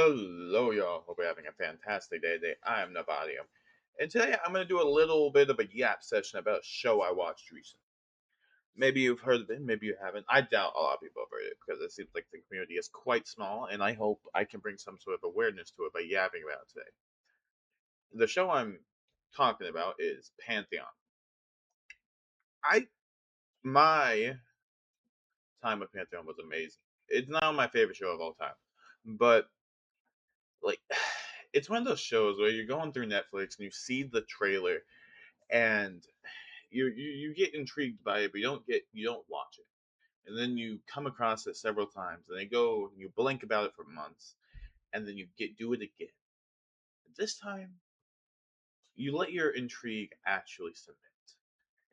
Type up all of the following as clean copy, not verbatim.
Hello, y'all. Hope you're having a fantastic day today. I am Navadium. And today I'm going to do a little bit of a yap session about a show I watched recently. Maybe you've heard of it, maybe you haven't. I doubt a lot of people have heard it because it seems like the community is quite small, and I hope I can bring some sort of awareness to it by yapping about it today. The show I'm talking about is Pantheon. I My time with Pantheon was amazing. It's not my favorite show of all time, but like it's one of those shows where you're going through Netflix and you see the trailer and you get intrigued by it, but you don't watch it, and then you come across it several times, and they go and you blink about it for months, and then you get do it again. This time, you let your intrigue actually submit.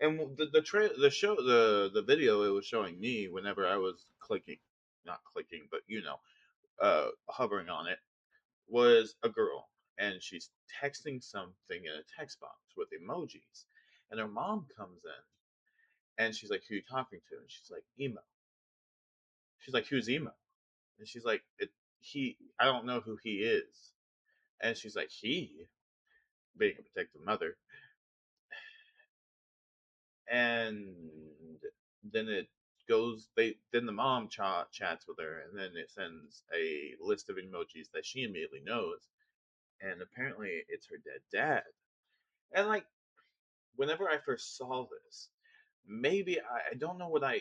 And the show the video it was showing me whenever I was clicking, not clicking, but hovering on it was a girl, and she's texting something in a text box with emojis, and her mom comes in, and she's like, "Who are you talking to?" And she's like, "Emo." She's like, "Who's Emo?" And she's like, He. I don't know who he is." And she's like, "He," being a protective mother, and then it goes. Then the mom chats with her, and then it sends a list of emojis that she immediately knows, and apparently it's her dead dad. And like whenever I first saw this, maybe I don't know what I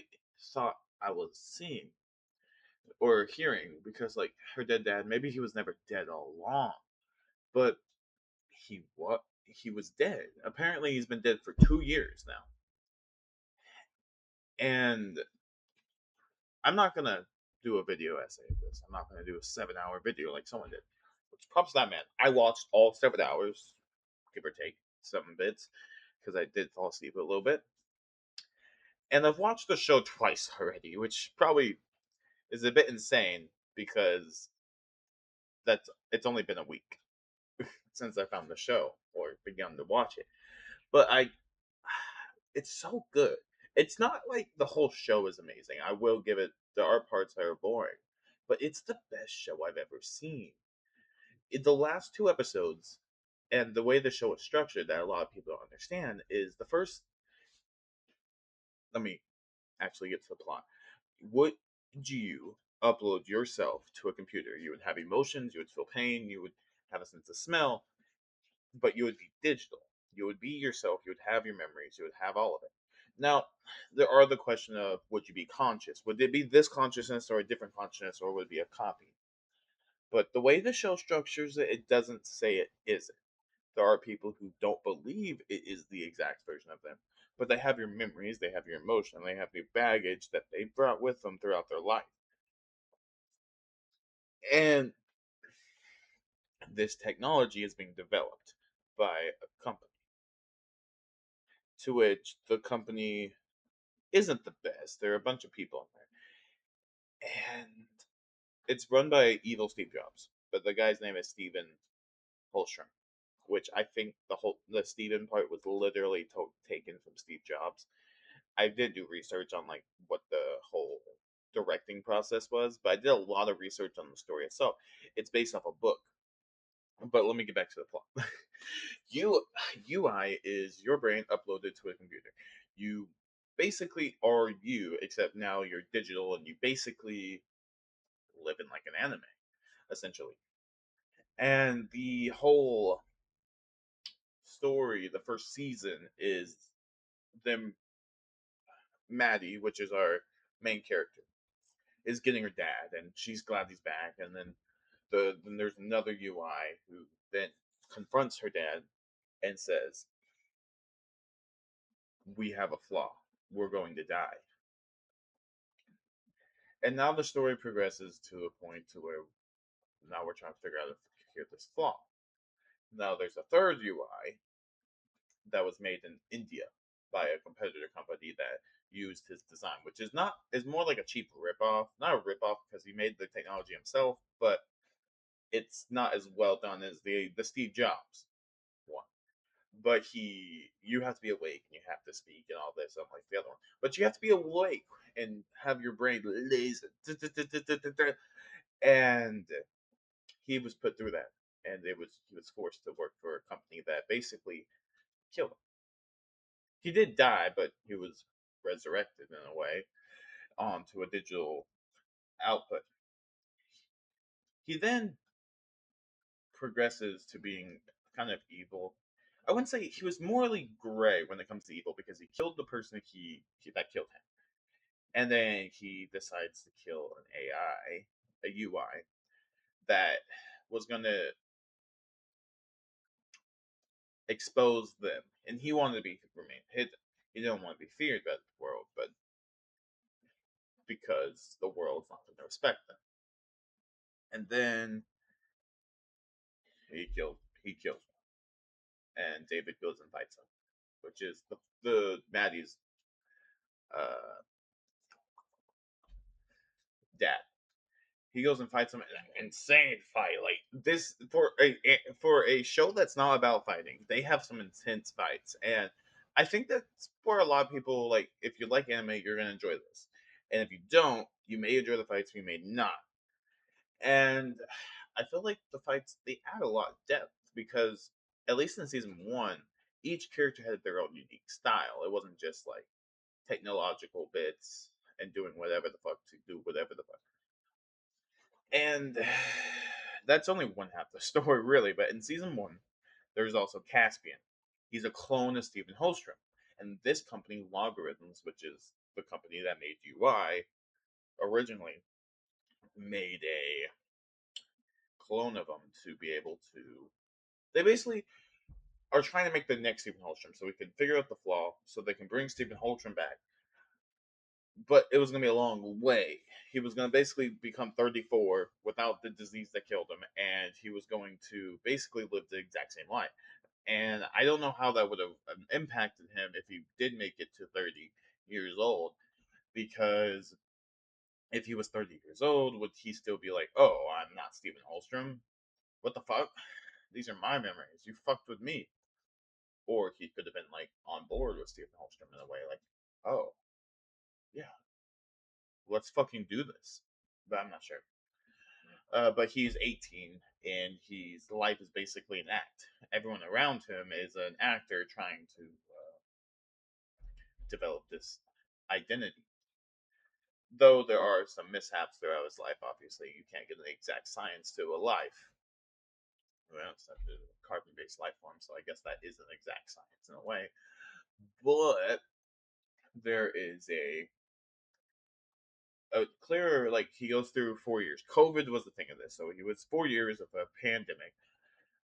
thought I was seeing or hearing, because like her dead dad, maybe he was never dead all along, but he was dead. Apparently, he's been dead for 2 years now, and I'm not gonna do a video essay of this. I'm not gonna do a 7 hour video like someone did. Which props to that man. I watched all 7 hours, give or take some bits, because I did fall asleep a little bit. And I've watched the show twice already, which probably is a bit insane because that's it's only been a week since I found the show or begun to watch it. But it's so good. It's not like the whole show is amazing. I will give it there are parts that are boring, but it's the best show I've ever seen. The last two episodes and the way the show is structured that a lot of people don't understand is the first. Let me actually get to the plot. Would you upload yourself to a computer? You would have emotions, you would feel pain, you would have a sense of smell, but you would be digital. You would be yourself, you would have your memories, you would have all of it. Now, there are the question of would you be conscious? Would it be this consciousness or a different consciousness, or would it be a copy? But the way the show structures it, it doesn't say it isn't. There are people who don't believe it is the exact version of them, but they have your memories, they have your emotion, they have the baggage that they brought with them throughout their life. And this technology is being developed by a company, to which the company isn't the best. There are a bunch of people in there. And it's run by evil Steve Jobs, but the guy's name is Steven Holstrom, which I think the Steven part was literally taken from Steve Jobs. I did do research on like what the whole directing process was, but I did a lot of research on the story itself. It's based off a book. But let me get back to the plot. U UI is your brain uploaded to a computer. You basically are you, except now you're digital and you basically live in like an anime, essentially. And the whole story, the first season, is them Maddie, which is our main character, is getting her dad, and she's glad he's back. And then there's another UI who then confronts her dad and says, "We have a flaw. We're going to die." And now the story progresses to a point to where now we're trying to figure out if we can cure this flaw. Now there's a third UI that was made in India by a competitor company that used his design, which is more like a cheap ripoff. Not a ripoff because he made the technology himself, but it's not as well done as the Steve Jobs one. But you have to be awake and you have to speak and all this, unlike the other one. But you have to be awake and have your brain laser, and he was put through that, and he was forced to work for a company that basically killed him. He did die, but he was resurrected in a way onto a digital output. He then progresses to being kind of evil. I wouldn't say he was morally gray when it comes to evil because he killed the person that killed him, and then he decides to kill an AI, a UI that was going to expose them, and he wanted to be remain hidden. He didn't want to be feared by the world, but because the world's not going to respect them. And then he kills one, and David goes and fights him, which is the Maddie's uh, dad. He goes and fights him in an insane fight. Like this for a show that's not about fighting, they have some intense fights, and I think that's for a lot of people. Like if you like anime, you're gonna enjoy this, and if you don't, you may enjoy the fights, you may not. And I feel like the fights they add a lot of depth because at least in season one, each character had their own unique style. It wasn't just like technological bits and doing whatever the fuck to do whatever the fuck. And that's only one half of the story, really. But in season one, there's also Caspian. He's a clone of Stephen Holstrom. And this company, Logarithms, which is the company that made UI, originally made a clone of him to be able to. They basically are trying to make the next Stephen Holstrom so we can figure out the flaw so they can bring Stephen Holstrom back. But it was going to be a long way. He was going to basically become 34 without the disease that killed him, and he was going to basically live the exact same life. And I don't know how that would have impacted him if he did make it to 30 years old, because if he was 30 years old, would he still be like, oh, I'm not Stephen Holstrom? What the fuck? These are my memories. You fucked with me. Or he could have been like on board with Stephen Holstrom in a way, like, oh, yeah, let's fucking do this. But I'm not sure. But he's 18 and his life is basically an act. Everyone around him is an actor trying to develop this identity. Though there are some mishaps throughout his life, obviously, you can't get an exact science to a life. Well, it's a carbon based life form, so I guess that is an exact science in a way. But there is a clearer, like, he goes through 4 years. COVID was the thing of this. So he was 4 years of a pandemic,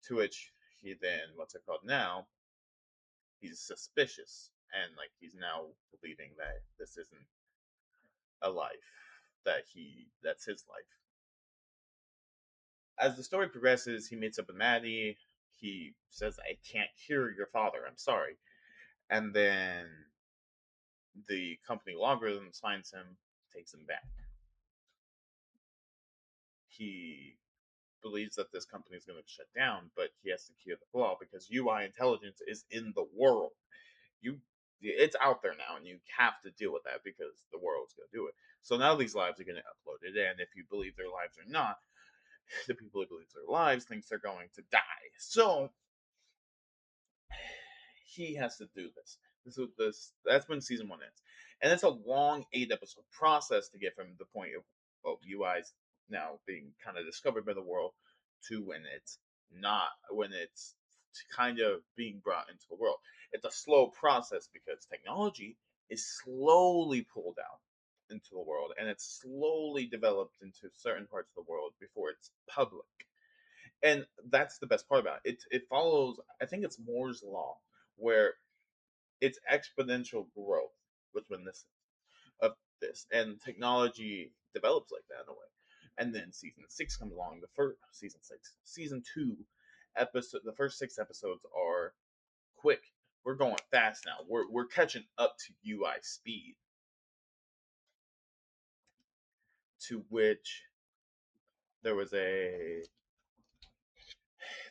to which he then, what's it called now? He's suspicious, and like he's now believing that this isn't a life, that's his life. As the story progresses, he meets up with Maddie. He says, I can't cure your father, I'm sorry. And then the company Logarithms finds him, takes him back. He believes that this company is going to shut down, but he has to cure the flaw because UI intelligence is in the world. You, it's out there now, and you have to deal with that because the world's going to do it. So now these lives are going to upload it, and if you believe their lives or not, the people who believe their lives thinks they're going to die. So he has to do this. This that's when season one ends, and it's a long 8 episode process to get from the point of UI's now being kind of discovered by the world to when it's not, when it's kind of being brought into the world. It's a slow process because technology is slowly pulled out into the world, and it's slowly developed into certain parts of the world before it's public. And that's the best part about it. It follows, I think it's Moore's law, where it's exponential growth between this of this, and technology develops like that in a way. And then season six comes along. The first season two episode, the first 6 episodes are quick. We're going fast now. We're catching up to UI speed. To which there was a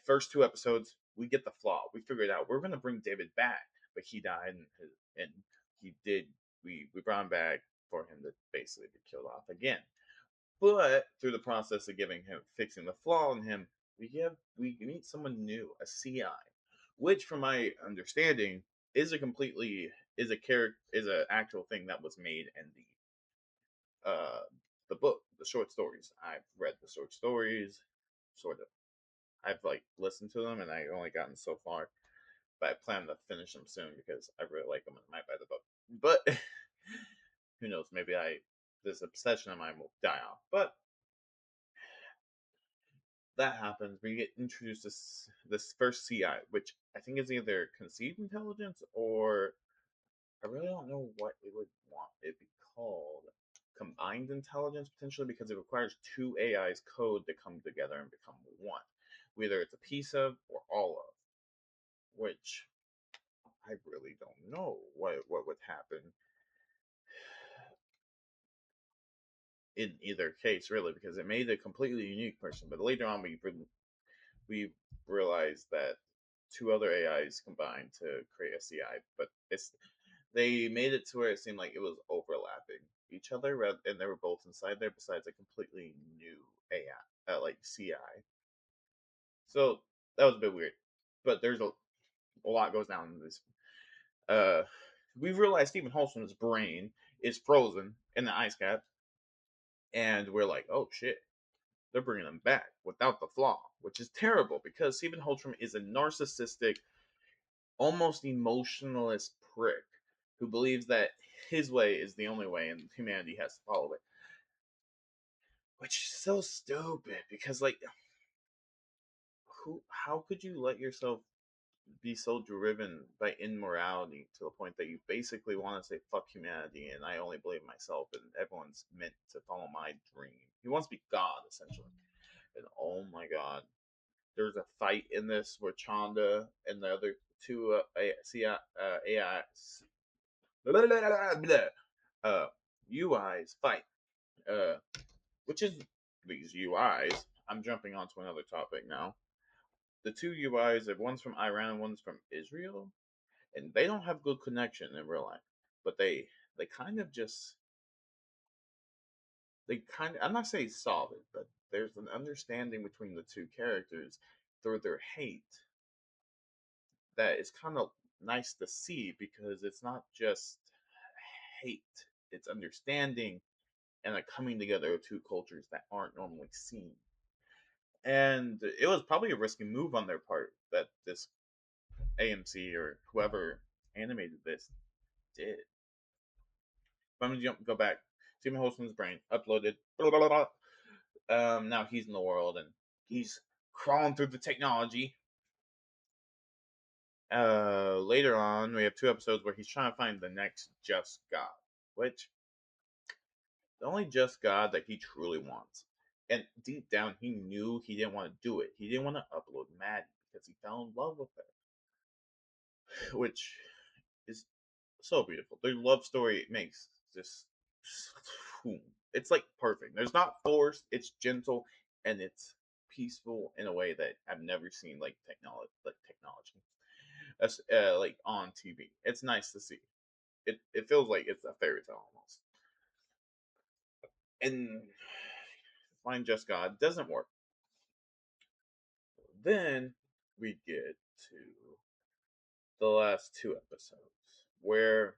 first 2 episodes. We get the flaw. We figured out we're gonna bring David back, but he died, and he did. We brought him back for him to basically be killed off again. But through the process of giving him fixing the flaw in him, we meet someone new, a CI, which, from my understanding, is a completely is a character is an actual thing that was made in the book, the short stories. I've read the short stories, sort of. I've like listened to them, and I've only gotten so far, but I plan to finish them soon because I really like them and I might buy the book. But who knows? Maybe I this obsession of mine will die off. But that happens. We get introduced to this first CI, which I think is either conceived intelligence or I really don't know what it would want it be called. Combined intelligence potentially because it requires two AI's code to come together and become one. Whether it's a piece of or all of, which I really don't know what would happen in either case, really, because it made a completely unique person. But later on, we realized that two other AIs combined to create a CI, but they made it to where it seemed like it was overlapping each other, and they were both inside there. Besides a completely new AI, like CI, so that was a bit weird. But there's a lot goes down in this. Uh, we realized Stephen Holston's brain is frozen in the ice cap, and we're like, oh shit, they're bringing him back without the flaw, which is terrible because Stephen Holtram is a narcissistic, almost emotionalist prick who believes that his way is the only way and humanity has to follow it. Which is so stupid because, like, how could you let yourself be so driven by immorality to the point that you basically want to say fuck humanity and I only believe myself and everyone's meant to follow my dream? He wants to be God, essentially. And oh my god, there's a fight in this where Chanda and the other two AI UIs fight, uh, which is these UIs. I'm jumping onto another topic now. The two UIs, one's from Iran and one's from Israel, and they don't have good connection in real life, but they kind of just they kind of I'm not saying solve it, but there's an understanding between the two characters through their hate that is kind of nice to see because it's not just hate, it's understanding and a coming together of two cultures that aren't normally seen. And it was probably a risky move on their part that this AMC or whoever animated this did. But I'm gonna go back. Stephen Holston's brain uploaded. Blah, blah, blah, blah. Now he's in the world and he's crawling through the technology. Later on, we have two episodes where he's trying to find the next just God, which the only just God that he truly wants. And deep down, he knew he didn't want to do it. He didn't want to upload Maddie because he fell in love with her, which is so beautiful. Their love story makes this. It's like perfect. There's not forced. It's gentle and it's peaceful in a way that I've never seen technology. That's like on TV. It's nice to see. It feels like it's a fairy tale almost. And Find Just God doesn't work. Then we get to the last two episodes, where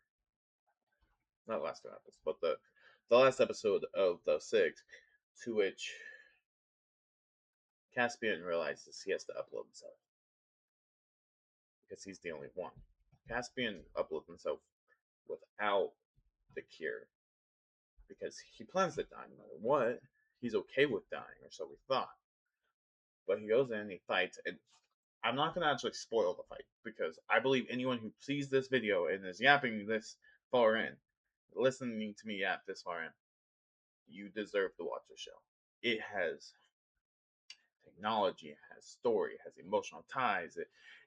not last two episodes, but the last episode of the six, to which Caspian realizes he has to upload himself because he's the only one. Caspian uploads himself without the cure because he plans to die no matter what. He's okay with dying, or so we thought. But he goes in and he fights, and I'm not going to actually spoil the fight because I believe anyone who sees this video and is yapping this far in, listening to me yap this far in, you deserve to watch the show. It has technology, it has story, it has emotional ties.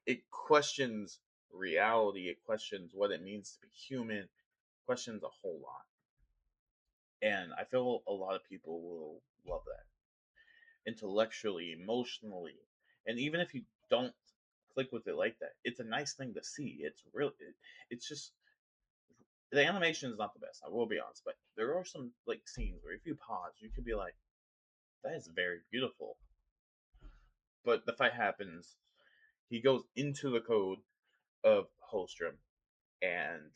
It questions reality. It questions what it means to be human. Questions a whole lot, and I feel a lot of people will love that intellectually, emotionally, and even if you don't click with it like that, it's a nice thing to see. It's just the animation is not the best. I will be honest, but there are some like scenes where if you pause, you could be like, that is very beautiful. But the fight happens. He goes into the code of Holstrom, and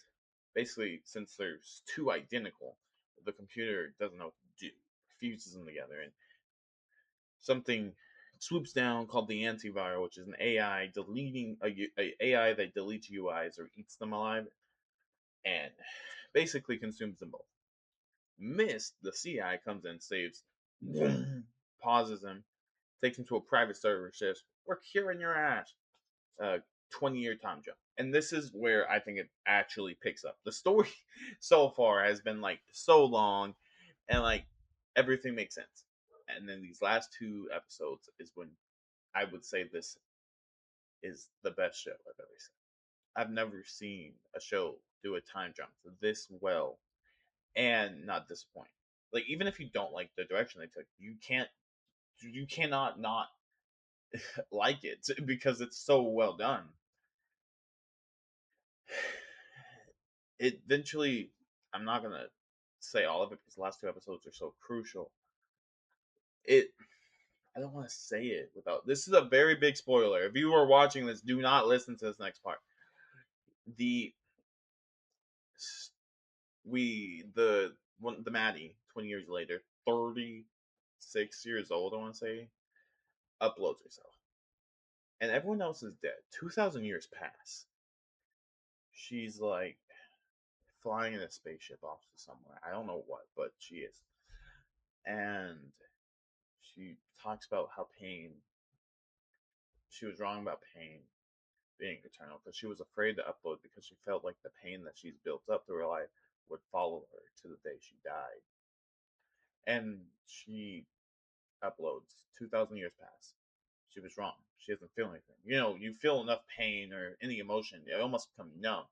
basically, since there's two identical, the computer doesn't know what to do, fuses them together, and something swoops down called the antiviral, which is an AI deleting a AI that deletes UIs or eats them alive, and basically consumes them both. Mist, the CI, comes in, saves, pauses him, takes him to a private server, says, "We're curing your ass." 20-year time jump. And this is where I think it actually picks up. The story so far has been like so long, and like everything makes sense. And then these last two episodes is when I would say this is the best show I've ever seen. I've never seen a show do a time jump this well and not disappoint. Like even if you don't like the direction they took, you cannot not like it because it's so well done. It eventually, I'm not gonna say all of it because the last two episodes are so crucial. It I don't want to say it without. This is a very big spoiler. If you are watching this, do not listen to this next part. The the Maddie 20 years later, 36 years old, I want to say, uploads herself, and everyone else is dead. 2,000 years pass. She's like flying in a spaceship off to somewhere. I don't know what, but she is, and she talks about how pain. She was wrong about pain being eternal because she was afraid to upload because she felt like the pain that she's built up through her life would follow her to the day she died. And she uploads. 2,000 years pass. She was wrong. She doesn't feel anything. You know, you feel enough pain or any emotion, it almost become numb.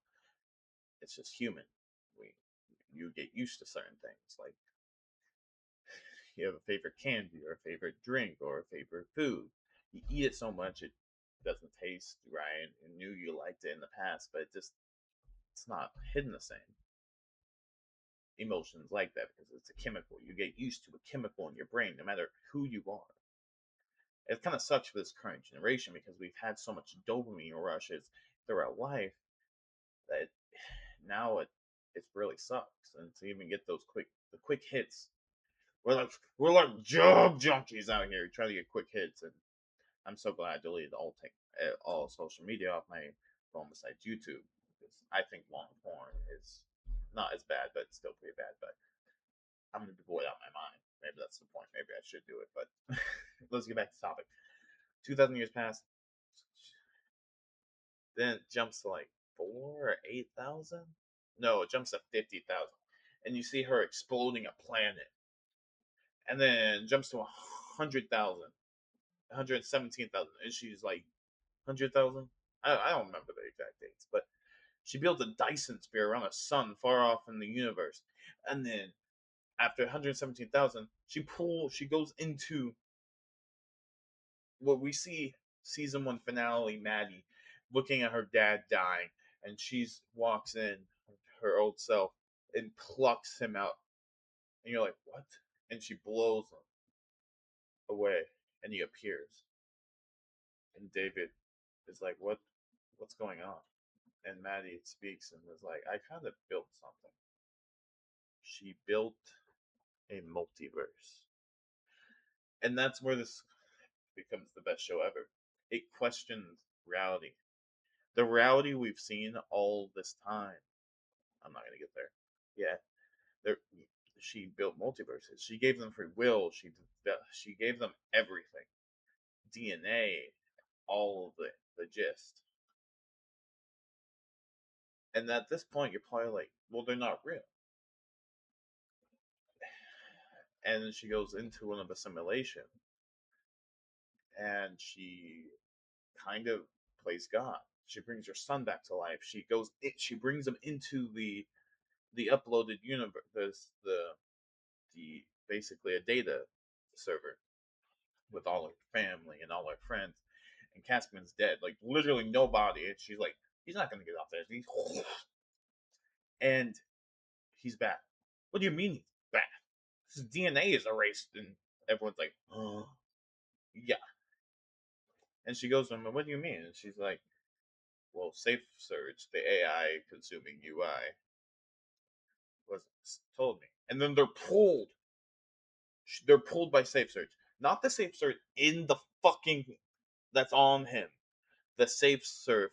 It's just human. We you get used to certain things. Like you have a favorite candy or a favorite drink or a favorite food. You eat it so much it doesn't taste right and knew you liked it in the past, but it's not hidden the same. Emotions like that because it's a chemical. You get used to a chemical in your brain no matter who you are. It kind of sucks for this current generation because we've had so much dopamine rushes throughout life that now it really sucks. And to even get the quick hits, we're like drug junkies out here trying to get quick hits. And I'm so glad I deleted all social media off my phone besides YouTube because I think long porn is not as bad, but still pretty bad. But I'm gonna be bored out of my mind. Maybe that's the point. Maybe I should do it. But let's get back to the topic. 2,000 years pass. Then it jumps to like 4 or 8,000. No, it jumps to 50,000, and you see her exploding a planet, and then jumps to 100,000, 117,000, and she's like 100,000. I don't remember the exact dates, but she built a Dyson sphere around a sun far off in the universe, and then after 117,000, she goes into what we see season one finale Maddie looking at her dad dying, and she walks in her old self and plucks him out, and you're like, what? And she blows him away, and he appears, and David is like, what's going on? And Maddie speaks and is like, I kind of built something. She built a multiverse, and that's where this becomes the best show ever. It questions reality, the reality we've seen all this time. I'm not gonna get there. Yeah, there. She built multiverses. She gave them free will. She gave them everything, DNA, all of the gist. And at this point, you're probably like, well, they're not real. And then she goes into one of a simulation, and she kind of plays God. She brings her son back to life. She brings him into the uploaded universe, the basically a data server with all her family and all her friends. And Caspian's dead, like literally no body. And she's like, he's not gonna get off there. And he's back. What do you mean he's back? His DNA is erased, and everyone's like, oh, yeah. And she goes to him, what do you mean? And she's like, well, Safe Search, the AI consuming UI, was told me. And then they're pulled by Safe Search. Not the Safe Search in the fucking that's on him. The Safe Surf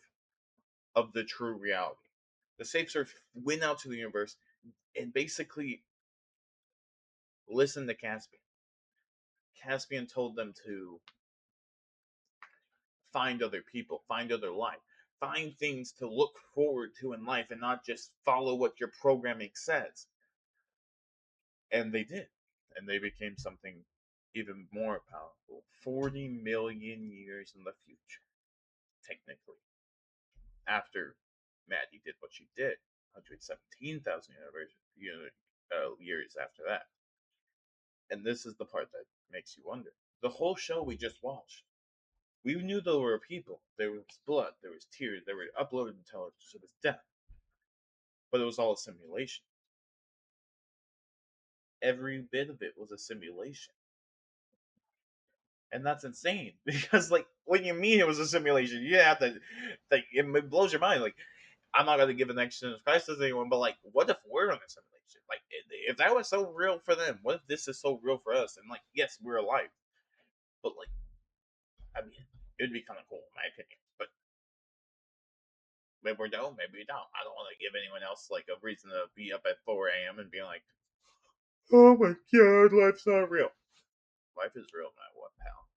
of the true reality. The Safe Surf went out to the universe and basically listened to Caspian. Caspian told them to find other people, find other life, find things to look forward to in life and not just follow what your programming says. And they did. And they became something even more powerful. 40 million years in the future, technically. After Maddie did what she did, 117,000 years after that. And this is the part that makes you wonder. The whole show we just watched, we knew there were people. There was blood, there was tears, there were uploaded intelligence, there was death. But it was all a simulation. Every bit of it was a simulation. And that's insane because, like, when you mean it was a simulation, you have to, like, it blows your mind. Like, I'm not gonna give an existential crisis to anyone, but like, what if we're in a simulation? Like, if that was so real for them, what if this is so real for us? And like, yes, we're alive, but like, I mean, it would be kind of cool in my opinion. But maybe we don't, maybe we don't. I don't want to give anyone else like a reason to be up at 4 a.m. and be like, oh my god, life's not real. Life is real, no matter what, pal.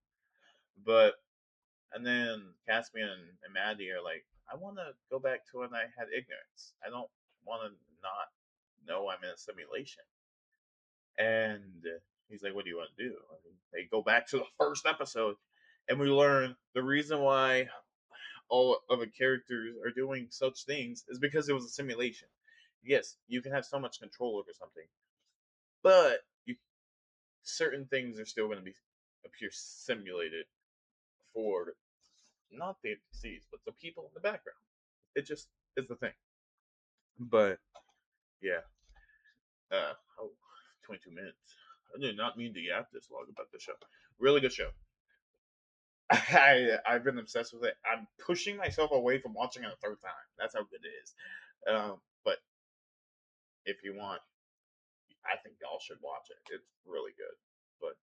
But and then Caspian and Maddie are like, I want to go back to when I had ignorance. I don't want to not know I'm in a simulation. And he's like, what do you want to do? And they go back to the first episode, and we learn the reason why all of the characters are doing such things is because it was a simulation. Yes, you can have so much control over something, but certain things are still going to be appear simulated for not the NPCs, but the people in the background. It just is the thing. But yeah, oh, 22 minutes. I did not mean to yap this long about the show. Really good show. I've been obsessed with it. I'm pushing myself away from watching it a third time. That's how good it is. But if you want, I think y'all should watch it. It's really good. But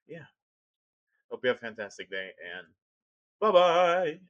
yeah, hope you have a fantastic day and bye bye.